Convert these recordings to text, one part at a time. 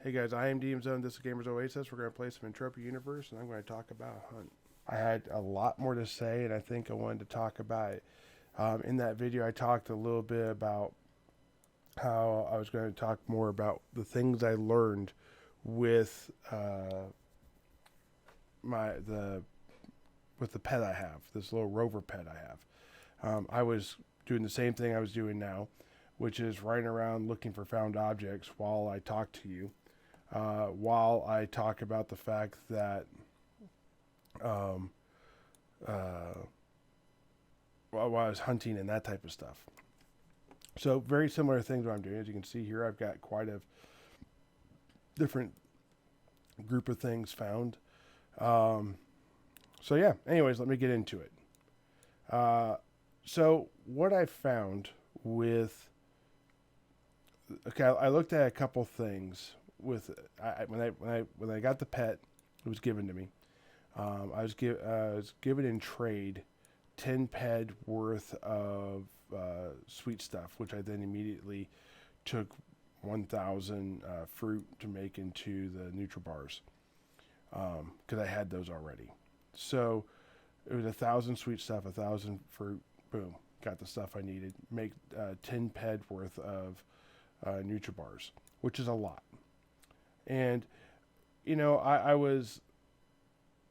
Hey guys, I am DM Zone. This is Gamers Oasis. We're going to play some Entropia Universe, and I'm going to talk about Hunt. I had a lot more to say, and I think I wanted to talk about it. In that video, I talked a little bit about how I was going to talk more about the things I learned with my the with the pet I have, this little rover pet I have. I was doing the same thing I was doing now, which is running around looking for found objects while I talk to you. While I talk about the fact that um, uh, while I was hunting and that type of stuff. So very similar things what I'm doing. As you can see here, I've got quite a different group of things found. Um, so yeah. Anyways, let me get into it. So what I found with I looked at a couple things with when I got the pet, it was given to me. I was given in trade 10 ped worth of sweet stuff, which I then immediately took 1,000 fruit to make into the NutriBars because I had those already. So it was 1,000 sweet stuff, 1,000 fruit. Boom, got the stuff I needed. Make 10 ped worth of NutriBars, which is a lot. And you know, I was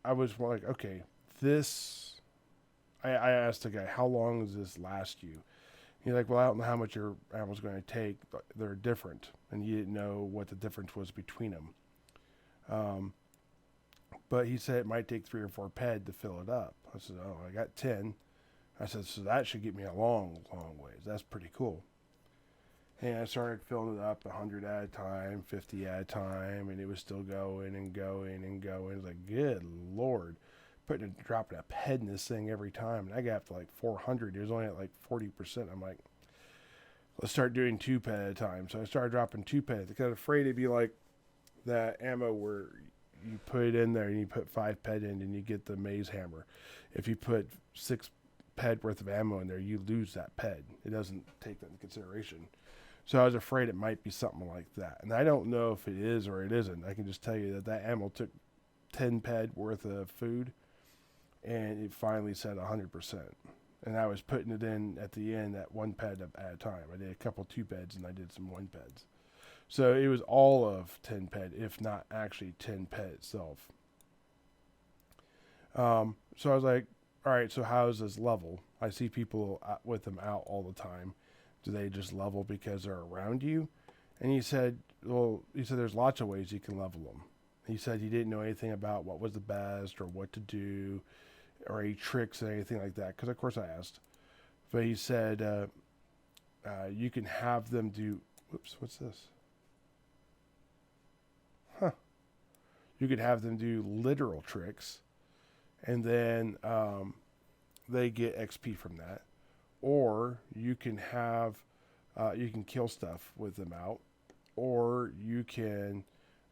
like, okay, this. I asked the guy, how long does this last you? He's like, well, I don't know how much your animal's going to take. They're different, and he didn't know what the difference was between them. Um, but he said it might take 3 or 4 ped to fill it up. I said, oh, I got 10. I said, so that should get me a long, long ways. That's pretty cool. And I started filling it up 100 at a time, 50 at a time, and it was still going and going and going. It was like, good Lord. Dropping a ped in this thing every time. And I got up to like 400. It was only at like 40%. I'm like, let's start doing 2 ped at a time. So I started dropping 2 ped. I got afraid it'd be like that ammo where you put it in there and you put 5 ped in and you get the maze hammer. If you put 6 ped worth of ammo in there, you lose that ped. It doesn't take that into consideration. So I was afraid it might be something like that. And I don't know if it is or it isn't. I can just tell you that ammo took 10 ped worth of food, and it finally said 100%. And I was putting it in at the end at 1 ped at a time. I did a couple 2 peds and I did some 1 peds. So it was all of 10 ped, if not actually 10 ped itself. So I was like, all right, so how is this level? I see people with them out all the time. Do they just level because they're around you? And he said, there's lots of ways you can level them. He said he didn't know anything about what was the best or what to do or any tricks or anything like that. Because, of course, I asked. But he said you can have them do... Whoops, what's this? Huh. You could have them do literal tricks. And then they get XP from that. Or you can have... you can kill stuff with them out. Or you can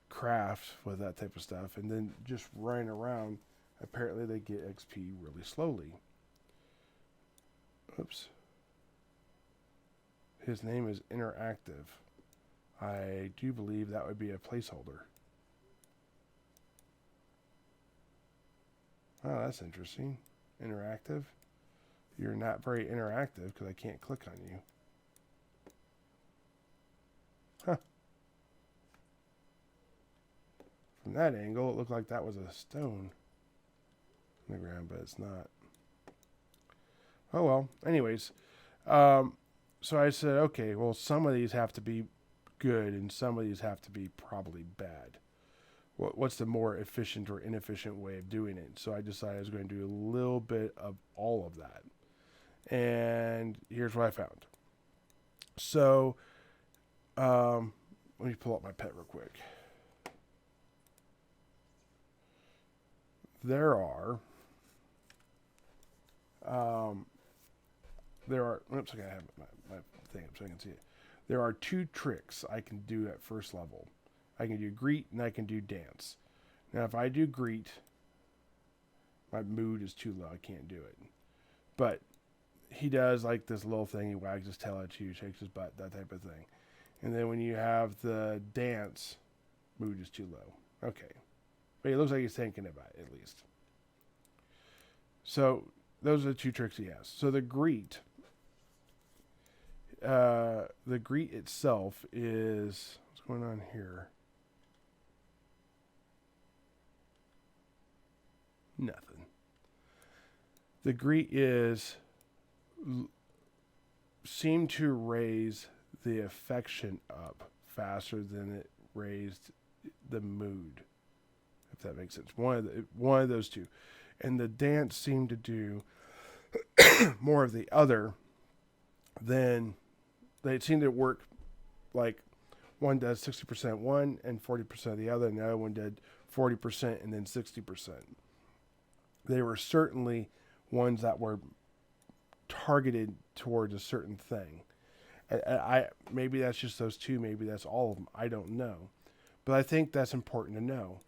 craft with that type of stuff, and then just running around, apparently they get XP really slowly. Oops. His name is Interactive. I do believe that would be a placeholder. Oh, that's interesting. Interactive. You're not very interactive because I can't click on you. Huh. From that angle, it looked like that was a stone in the ground, but it's not. Oh well. Anyways, so I said, okay, well, some of these have to be good, and some of these have to be probably bad. What's the more efficient or inefficient way of doing it? So I decided I was going to do a little bit of all of that. And here's what I found. So, let me pull up my pet real quick. There are, oops, I gotta have my thing up so I can see it. There are 2 tricks I can do at first level. I can do greet and I can do dance. Now, if I do greet, my mood is too low. I can't do it. But he does like this little thing. He wags his tail at you, shakes his butt, that type of thing. And then when you have the dance, mood is too low. Okay. But it looks like he's thinking about it, at least. So those are the two tricks he has. So the greet itself is, what's going on here? Nothing. The greet is seem to raise the affection up faster than it raised the mood, if that makes sense. One of those two. And the dance seemed to do more of the other than they seem to work like one does 60% one and 40% of the other, and the other one did 40% and then 60%. They were certainly ones that were targeted towards a certain thing. I maybe that's just those two, maybe that's all of them. I don't know, but I think that's important to know.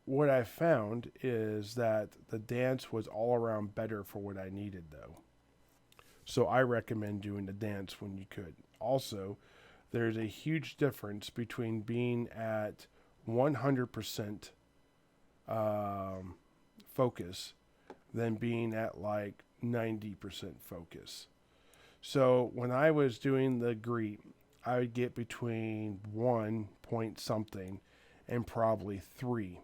What I found is that the dance was all around better for what I needed, though. So I recommend doing the dance when you could. Also, there's a huge difference between being at 100% focus than being at like 90% focus. So when I was doing the greet, I would get between 1 point something and probably 3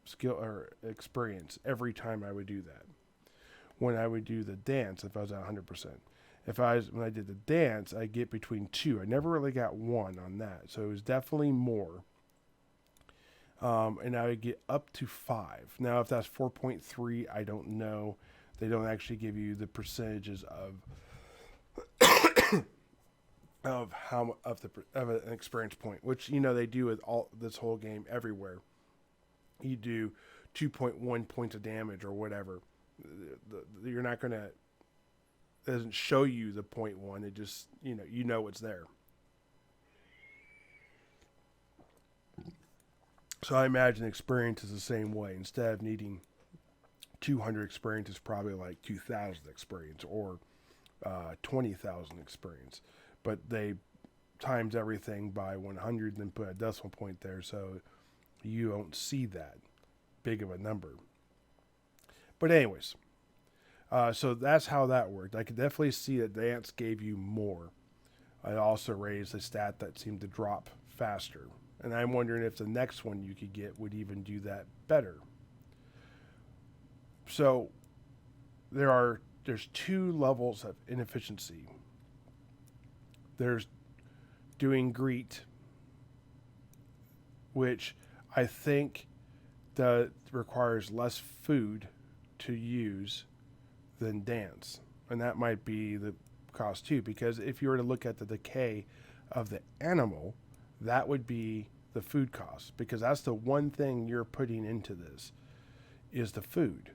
skill or experience every time I would do that. When I would do the dance, if I was at 100%, when I did the dance, I get between 2. I never really got 1 on that, so it was definitely more. And I would get up to 5. Now, if that's 4.3, I don't know. They don't actually give you the percentages of an experience point, which they do with all this whole game everywhere. You do 2.1 points of damage or whatever. You're not gonna. It doesn't show you the 0.1. It just you know it's there. So I imagine experience is the same way. Instead of needing 200 experience, it's probably like 2,000 experience or 20,000 experience. But they times everything by 100 and then put a decimal point there, so you don't see that big of a number. But anyways, so that's how that worked. I could definitely see that dance gave you more. I also raised a stat that seemed to drop faster. And I'm wondering if the next one you could get would even do that better. So there's 2 levels of inefficiency. There's doing greet, which I think that requires less food to use than dance. And that might be the cost too, because if you were to look at the decay of the animal, that would be the food cost, because that's the one thing you're putting into this is the food.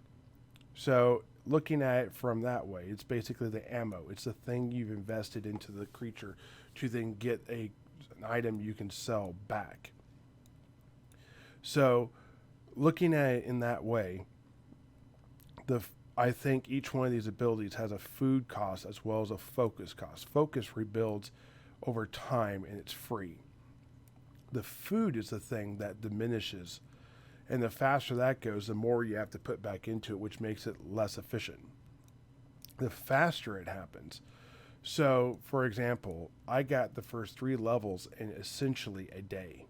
So looking at it from that way, it's basically the ammo. It's the thing you've invested into the creature to then get an item you can sell back. So looking at it in that way, I think each one of these abilities has a food cost as well as a focus cost. Focus rebuilds over time and it's free. The food is the thing that diminishes, and the faster that goes, the more you have to put back into it, which makes it less efficient. The faster it happens. So, for example, I got the first 3 levels in essentially a day.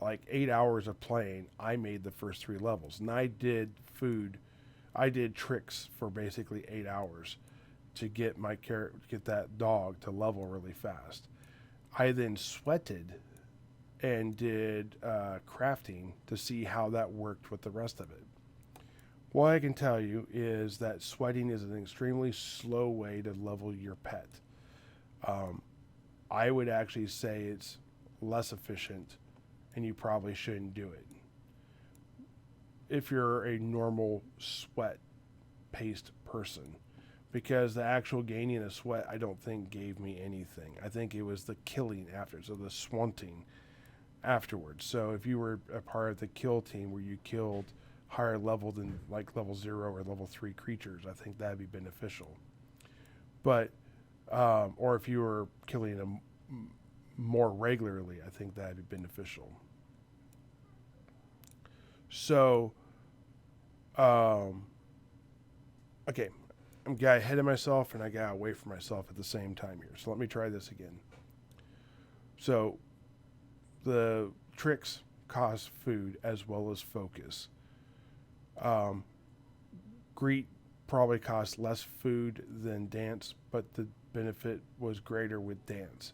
Like 8 hours of playing, I made the first 3 levels. And I did tricks for basically 8 hours to get get that dog to level really fast. I then sweated and did crafting to see how that worked with the rest of it. What I can tell you is that sweating is an extremely slow way to level your pet. I would actually say it's less efficient, and you probably shouldn't do it if you're a normal sweat-paced person, because the actual gaining of sweat I don't think gave me anything. I think it was the killing after, so the swanting afterwards. So if you were a part of the kill team where you killed higher level than like level 0 or level 3 creatures, I think that'd be beneficial. But or if you were killing more regularly, I think that'd be beneficial. So, um, okay, I'm got ahead of myself and I got away from myself at the same time here. So let me try this again. So the tricks cost food as well as focus. Um, Greet probably cost less food than dance, but the benefit was greater with dance.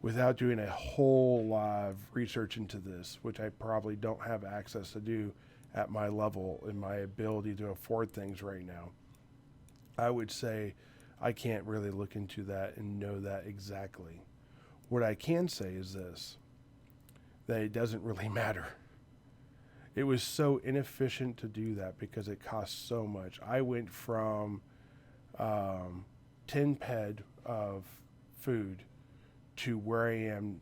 Without doing a whole lot of research into this, which I probably don't have access to do at my level and my ability to afford things right now, I would say I can't really look into that and know that exactly. What I can say is this, that it doesn't really matter. It was so inefficient to do that because it costs so much. I went from 10 ped of food to where I am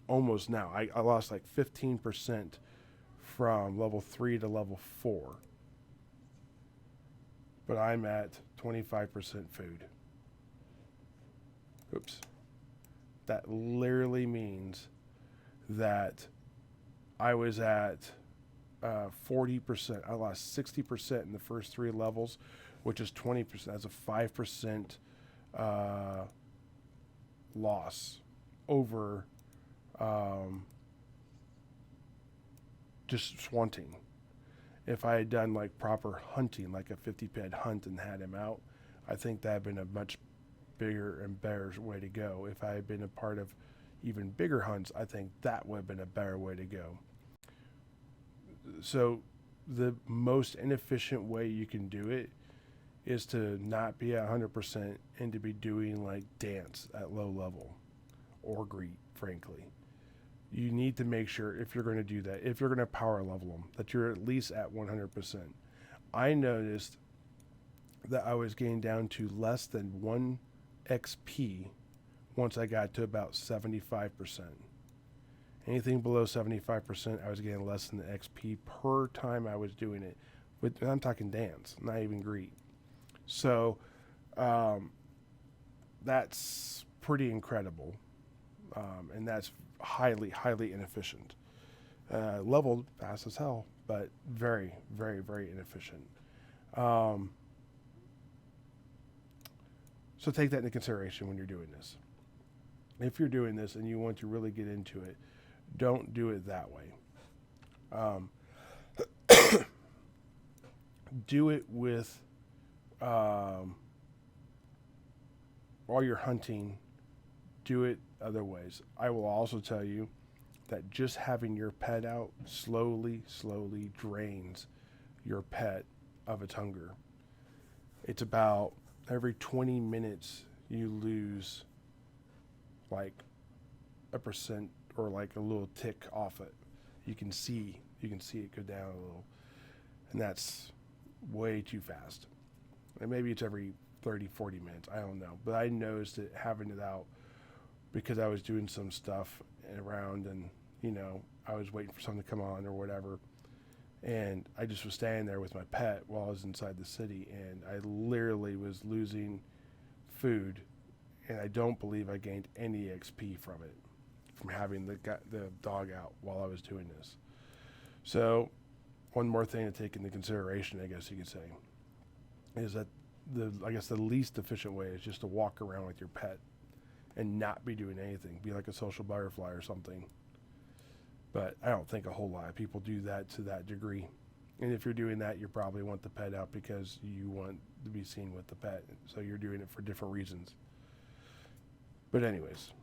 almost now. I lost like 15% from level 3 to level 4. But I'm at 25% food. Oops. That literally means that I was at 40%. I lost 60% in the first 3 levels, which is 20%. That's a 5% loss over just swanting. If I had done like proper hunting, like a 50 ped hunt and had him out, I think that had been a much bigger and better way to go. If I had been a part of even bigger hunts, I think that would have been a better way to go. So the most inefficient way you can do it is to not be at 100% and to be doing like dance at low level or greet, frankly. You need to make sure, if you're going to do that, if you're going to power level them, that you're at least at 100%. I noticed that I was getting down to less than 1 XP once I got to about 75%. Anything below 75%, I was getting less than the XP per time I was doing it. But I'm talking dance, not even greet. So that's pretty incredible. And that's highly, highly inefficient. Leveled fast as hell, but very, very, very inefficient. So take that into consideration when you're doing this. If you're doing this and you want to really get into it, don't do it that way. Do it with while you're hunting. Do it other ways. I will also tell you that just having your pet out slowly drains your pet of its hunger. It's about every 20 minutes you lose like a percent or like a little tick off it. You can see it go down a little, and that's way too fast. And maybe it's every 30-40 minutes, I don't know, but I noticed it having it out because I was doing some stuff around, and I was waiting for something to come on or whatever, and I just was standing there with my pet while I was inside the city, and I literally was losing food, and I don't believe I gained any XP from it, from having the dog out while I was doing this. So one more thing to take into consideration, I guess you could say, is that the least efficient way is just to walk around with your pet and not be doing anything. Be like a social butterfly or something. But I don't think a whole lot of people do that to that degree. And if you're doing that, you probably want the pet out because you want to be seen with the pet. So you're doing it for different reasons. But anyways,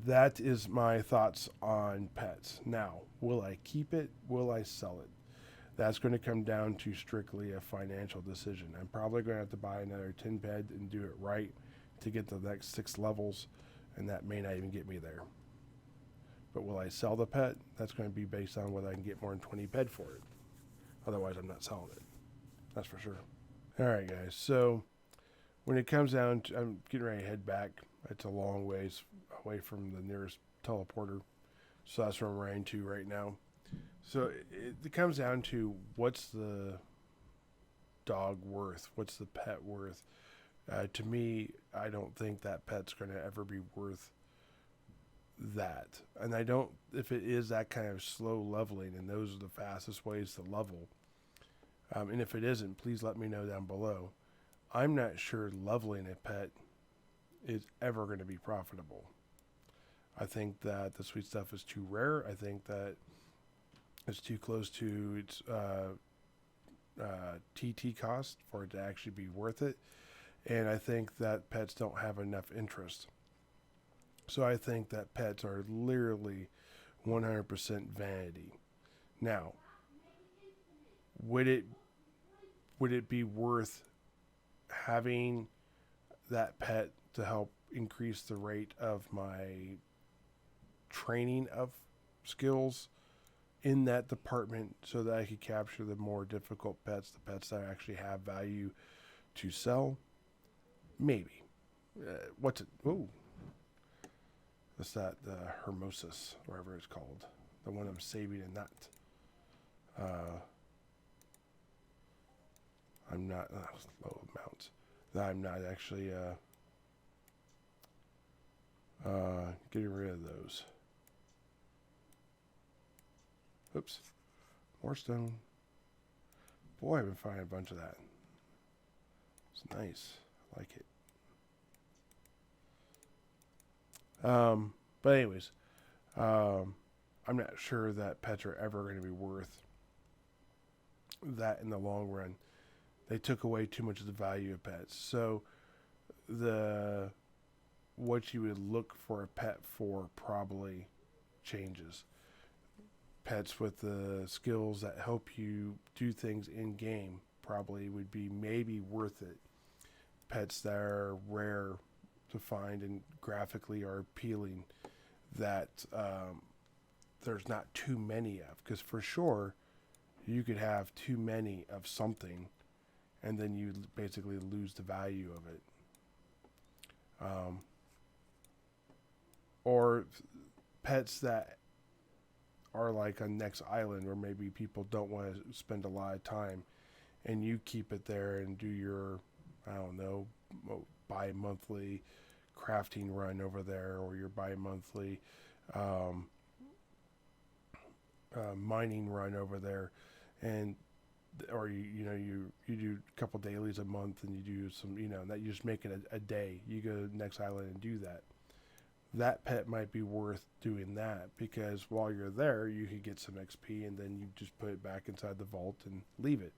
that is my thoughts on pets. Now, will I keep it? Will I sell it? That's going to come down to strictly a financial decision. I'm probably going to have to buy another 10 ped and do it right to get the next 6 levels, and that may not even get me there. But will I sell the pet? That's going to be based on whether I can get more than 20 ped for it. Otherwise, I'm not selling it. That's for sure. All right, guys. So when it comes down to, I'm getting ready to head back. It's a long ways away from the nearest teleporter. So that's where I'm riding to right now. So it comes down to, what's the dog worth? What's the pet worth? To me, I don't think that pet's going to ever be worth that. And I don't, if it is that kind of slow leveling and those are the fastest ways to level, and if it isn't, please let me know down below. I'm not sure leveling a pet is ever going to be profitable. I think that the sweet stuff is too rare. I think that it's too close to its TT cost for it to actually be worth it. And I think that pets don't have enough interest. So I think that pets are literally 100% vanity. Now, would it be worth having that pet to help increase the rate of my training of skills in that department so that I could capture the more difficult pets, the pets that actually have value to sell? Maybe. What's it? Oh, that's that the Hermosus, whatever it's called. The one I'm saving in that. I'm not low amounts. I'm not actually getting rid of those. Oops. More stone. Boy, I've been finding a bunch of that. It's nice. I like it. But anyways, I'm not sure that pets are ever going to be worth that in the long run. They took away too much of the value of pets. So what you would look for a pet for probably changes. Pets with the skills that help you do things in game probably would be maybe worth it. Pets that are rare to find and graphically are appealing that there's not too many of, because for sure you could have too many of something and then you basically lose the value of it. Or pets that are like on next island where maybe people don't want to spend a lot of time and you keep it there and do your, I don't know, bi-monthly crafting run over there, or your bi-monthly mining run over there, and or you do a couple dailies a month and you do some, that you just make it a day. You go to the next island and do that. That pet might be worth doing that, because while you're there you could get some XP and then you just put it back inside the vault and leave it.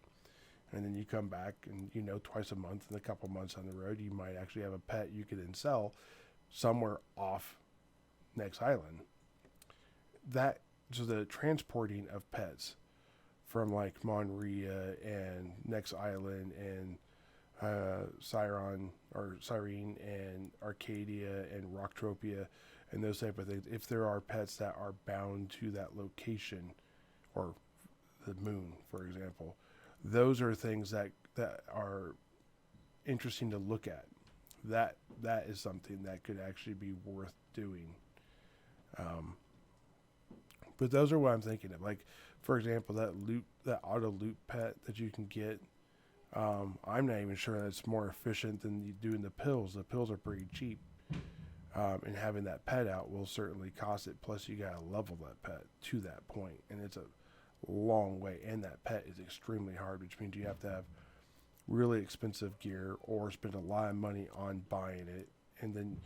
And then you come back and, twice a month, and a couple months on the road, you might actually have a pet you could then sell somewhere off next island. So the transporting of pets from like Monria and next island and Cyrene and Arcadia and Rocktropia and those type of things, if there are pets that are bound to that location, or the moon, for example, those are things that are interesting to look at. That is something that could actually be worth doing. But those are what I'm thinking of. Like, for example, that auto loot pet that you can get. I'm not even sure that's more efficient than doing the pills. The pills are pretty cheap. And having that pet out will certainly cost it. Plus, you got to level that pet to that point. And it's a long way. And that pet is extremely hard, which means you have to have really expensive gear or spend a lot of money on buying it. And then,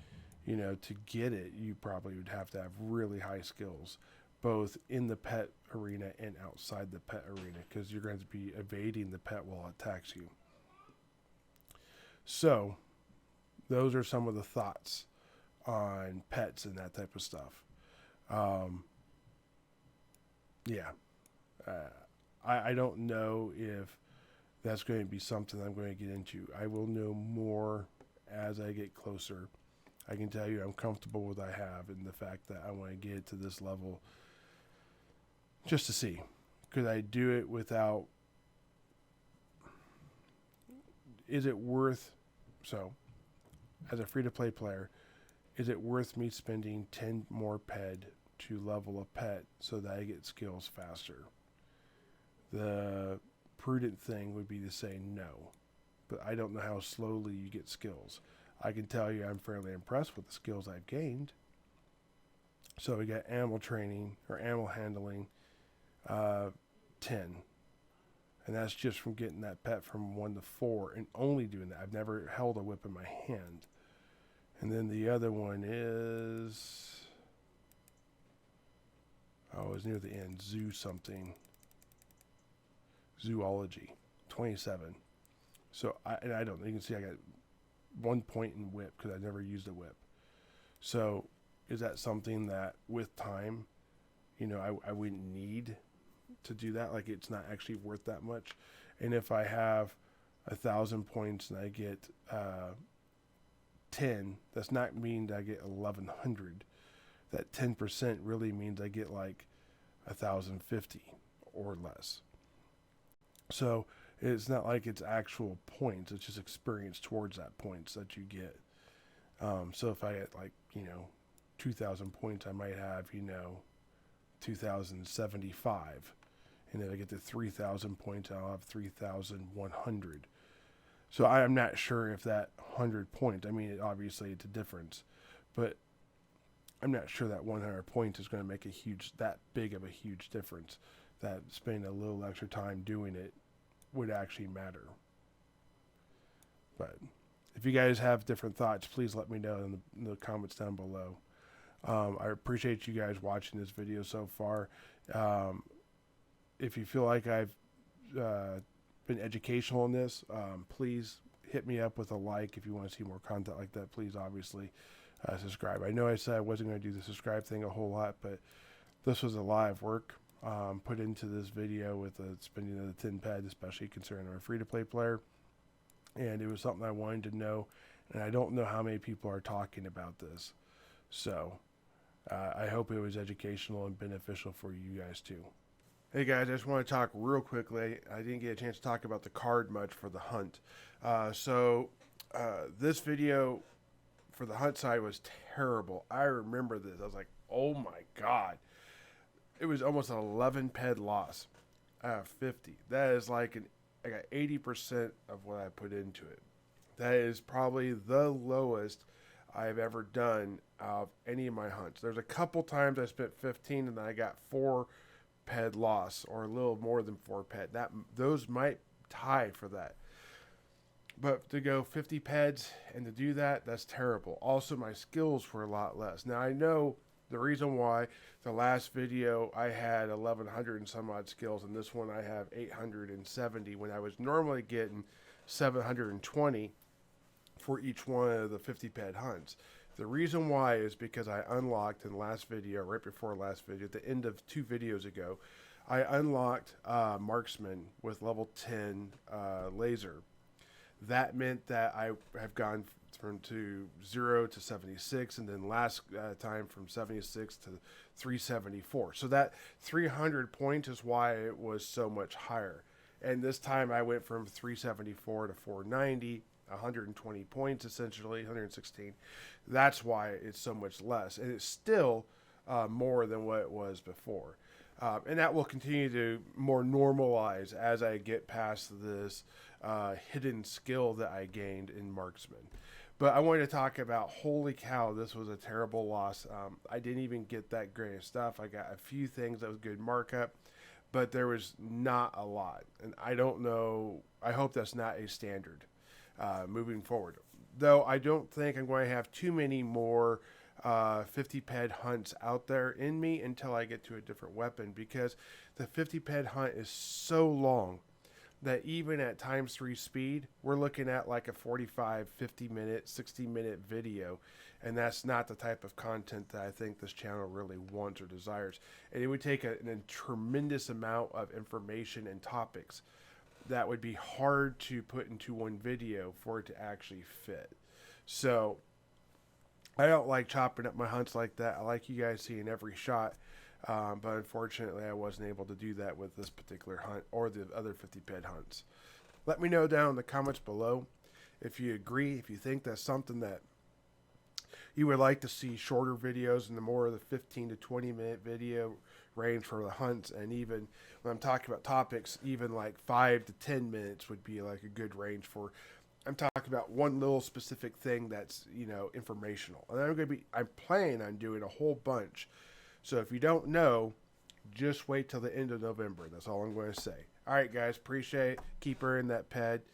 to get it, you probably would have to have really high skills, both in the pet arena and outside the pet arena, because you're going to be evading the pet while it attacks you. So, those are some of the thoughts on pets and that type of stuff. I don't know if that's going to be something I'm going to get into. I will know more as I get closer. I can tell you I'm comfortable with what I have, and the fact that I want to get it to this level just to see. Could I do it without... Is it worth... So, as a free-to-play player, is it worth me spending 10 more ped to level a pet so that I get skills faster? The prudent thing would be to say no. But I don't know how slowly you get skills. I can tell you I'm fairly impressed with the skills I've gained. So we got animal training or animal handling, 10. And that's just from getting that pet from 1 to 4 and only doing that. I've never held a whip in my hand. And then the other one is, oh, it was near the end, zoo something. Zoology, 27. So, I don't, you can see I got 1 point in whip because I never used a whip. So, is that something that with time, I wouldn't need to do that? Like, it's not actually worth that much. And if I have 1,000 points and I get 10, that's not mean that I get 1,100. That 10% really means I get like 1,050 or less. So it's not like it's actual points, it's just experience towards that points that you get. So if I get 2,000 points, I might have 2,075. And then I get to 3,000 points, I'll have 3,100. So I am not sure if that 100 points, I mean, obviously it's a difference, but I'm not sure that 100 points is going to make that big of a huge difference, that spending a little extra time doing it would actually matter. But if you guys have different thoughts, please let me know in the comments down below. I appreciate you guys watching this video so far. If you feel like I've been educational in this, please hit me up with a like. If you want to see more content like that, please obviously subscribe. I know I said I wasn't going to do the subscribe thing a whole lot, but this was a lot of work put into this video with the spending of the 10 pad, especially considering I'm a free-to-play player. And it was something I wanted to know, and I don't know how many people are talking about this. So I hope it was educational and beneficial for you guys too. Hey guys, I just want to talk real quickly. I didn't get a chance to talk about the card much for the hunt. This video for the hunt side was terrible. I remember this. I was like, oh my God. It was almost an 11 ped loss out of 50. That is I got 80% of what I put into it. That is probably the lowest I've ever done of any of my hunts. There's a couple times I spent 15 and I got 4 ped loss, or a little more than 4 ped. Those might tie for that. But to go 50 peds and to do that, that's terrible. Also, my skills were a lot less. Now, I know the reason why. The last video I had 1,100 and some odd skills, and this one I have 870, when I was normally getting 720 for each one of the 50 ped hunts. The reason why is because I unlocked in the last video, right before last video, at the end of 2 videos ago, I unlocked marksman with level 10 laser. That meant that I have gone from 0 to 76, and then last time from 76 to 374. So that 300 points is why it was so much higher. And this time I went from 374 to 490, 120 points essentially, 116. That's why it's so much less, and it's still more than what it was before. And that will continue to more normalize as I get past this hidden skill that I gained in marksman. But I wanted to talk about, holy cow, this was a terrible loss. I didn't even get that great of stuff. I got a few things that was good markup, but there was not a lot. And I don't know, I hope that's not a standard moving forward. Though I don't think I'm going to have too many more 50 ped hunts out there in me until I get to a different weapon, because the 50 ped hunt is so long that even at ×3 speed, we're looking at like a 45, 50 minute, 60 minute video. And that's not the type of content that I think this channel really wants or desires. And it would take a tremendous amount of information and topics that would be hard to put into one video for it to actually fit. So I don't like chopping up my hunts like that. I like you guys seeing every shot. But unfortunately, I wasn't able to do that with this particular hunt or the other 50 ped hunts. Let me know down in the comments below if you agree, if you think that's something that you would like to see shorter videos and the more of the 15 to 20 minute video range for the hunts. And even when I'm talking about topics, even like 5 to 10 minutes would be like a good range for I'm talking about one little specific thing that's, informational. And I'm planning on doing a whole bunch. So if you don't know, just wait till the end of November. That's all I'm going to say. All right, guys, appreciate it. Keep her in that ped.